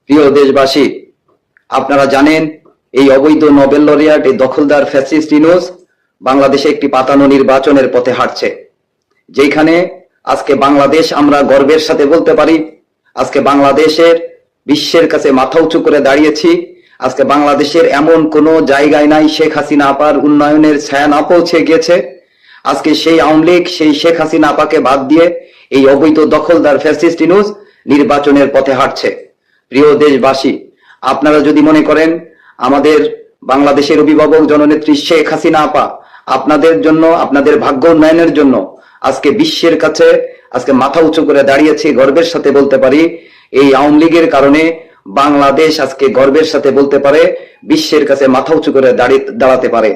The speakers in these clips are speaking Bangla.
প্রিয় দেশবাসী, আপনারা জানেন এই অবৈধ নোবেল লরিয়াট এই দখলদার ফ্যাসিস্ট ইউনূস বাংলাদেশে একটি পাতানো নির্বাচনের পথে হাঁটছে, যেখানে আজকে বাংলাদেশ আমরা গর্বের সাথে বলতে পারি আজকে বাংলাদেশের বিশ্বের কাছে মাথা উঁচু করে দাঁড়িয়েছি। আজকে বাংলাদেশের এমন কোনো জায়গায় নাই শেখ হাসিনা আপার উন্নয়নের ছায়া না পৌঁছে গিয়েছে। আজকে সেই আওয়ামী লীগ সেই শেখ হাসিনা আপাকে বাদ দিয়ে এই অবৈধ দখলদার ফ্যাসিস্ট ইউনূস নির্বাচনের পথে হাঁটছে। প্রিয় দেশবাসী, আপনারা যদি মনে করেন আমাদের বাংলাদেশের অভিভাবক জননেত্রী শেখ হাসিনা আপা আপনাদের জন্য আপনাদের ভাগ্য উন্নয়নের জন্য আজকে বিশ্বের কাছে আজকে মাথা উঁচু করে দাঁড়িয়েছে, গর্বের সাথে বলতে পারি এই আওয়ামী লীগের কারণে বাংলাদেশ আজকে গর্বের সাথে বলতে পারে বিশ্বের কাছে মাথা উঁচু করে দাঁড়াতে পারে।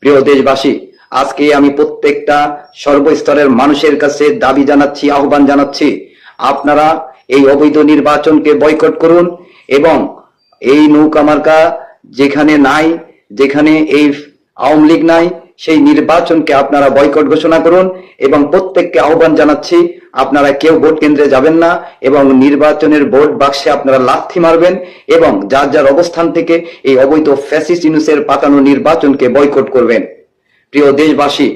প্রিয় দেশবাসী, আজকে আমি প্রত্যেকটা সর্বস্তরের মানুষের কাছে দাবি জানাচ্ছি, আহ্বান জানাচ্ছি, আপনারা এই অবৈধ নির্বাচনকে বয়কট করুন এবং এই নৌকা মার্কা যেখানে নাই, যেখানে এই আওয়ামী লীগ নাই, সেই নির্বাচনকে আপনারা বয়কট ঘোষণা করুন এবং প্রত্যেককে আহ্বান জানাচ্ছি আপনারা কেউ ভোট কেন্দ্রে যাবেন না এবং নির্বাচনের ভোট বাক্সে আপনারা লাথি মারবেন এবং যার যার অবস্থান থেকে এই অবৈধ ফ্যাসিস্ট ইউনূসের পাতানো নির্বাচনকে বয়কট করবেন। প্রিয় দেশবাসী,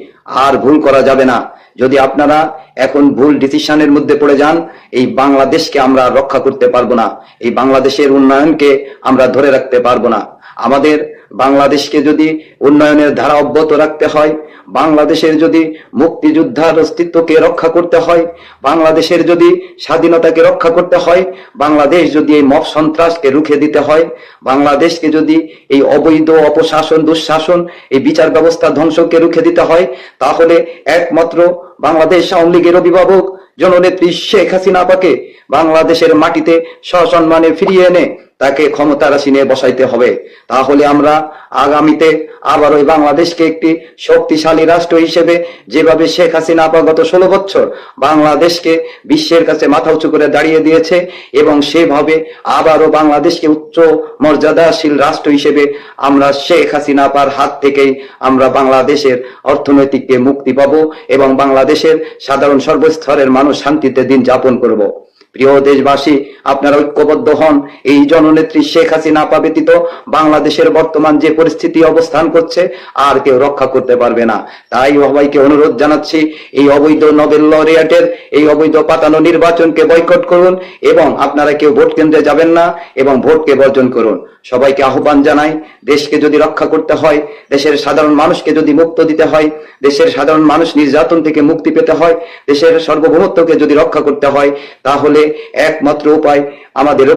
আর ভুল করা যাবে না। যদি আপনারা এখন ভুল ডিসিশনের মধ্যে পড়ে যান, এই বাংলাদেশকে আমরা রক্ষা করতে পারবো না, এই বাংলাদেশের উন্নয়নকে আমরা ধরে রাখতে পারবো না। আমাদের বাংলাদেশকে যদি উন্নয়নের ধারা অব্যাহত রাখতে হয়, বাংলাদেশের যদি মুক্তিযোদ্ধার অস্তিত্বকে রক্ষা করতে হয়, বাংলাদেশের যদি স্বাধীনতাকে রক্ষা করতে হয়, বাংলাদেশ যদি এই মব সন্ত্রাসকে রুখে দিতে হয়, বাংলাদেশকে যদি এই অবৈধ অপশাসন দুঃশাসন এই বিচার ব্যবস্থা ধ্বংসকে রুখে দিতে হয়, তাহলে একমাত্র বাংলাদেশ আওয়ামী লীগের অভিভাবক জননেত্রী শেখ হাসিনা আপাকে বাংলাদেশের মাটিতে সসম্মানে ফিরিয়ে এনে তাকে ক্ষমতার আসীনে বসাইতে হবে। তাহলে আমরা আগামীতে আবার ওই বাংলাদেশকে একটি শক্তিশালী রাষ্ট্র হিসেবে যেভাবে শেখ হাসিনা আপা গত 16 বছর বাংলাদেশকে বিশ্বের কাছে মাথা উঁচু করে দাঁড়িয়ে দিয়েছে এবং সেভাবে আবারও বাংলাদেশকে উচ্চ মর্যাদাশীল রাষ্ট্র হিসেবে আমরা শেখ হাসিনা আপার হাত থেকেই আমরা বাংলাদেশের অর্থনৈতিককে মুক্তি পাবো এবং বাংলাদেশের সাধারণ সর্বস্তরের মানুষ শান্তিতে দিন যাপন করব। প্রিয় দেশবাসী, আপনারা ঐক্যবদ্ধ হন। এই জননেত্রী শেখ হাসিনা আপা ব্যতীত বাংলাদেশের বর্তমান যে পরিস্থিতি অবস্থান করছে আর কেউ রক্ষা করতে পারবে না। তাই সবাইকে অনুরোধ জানাচ্ছি, এই অবৈধ নোবেল লরিয়াটের এই অবৈধ পাতানো নির্বাচনকে বয়কট করুন এবং আপনারা কেউ ভোট কেন্দ্রে যাবেন না এবং ভোটকে বর্জন করুন। সবাইকে আহ্বান জানাই, দেশকে যদি রক্ষা করতে হয়, দেশের সাধারণ মানুষকে যদি মুক্ত দিতে হয়, দেশের সাধারণ মানুষ নির্যাতন থেকে মুক্তি পেতে হয়, দেশের সার্বভৌমত্বকে যদি রক্ষা করতে হয়, তাহলে একমাত্র উপায় আমাদের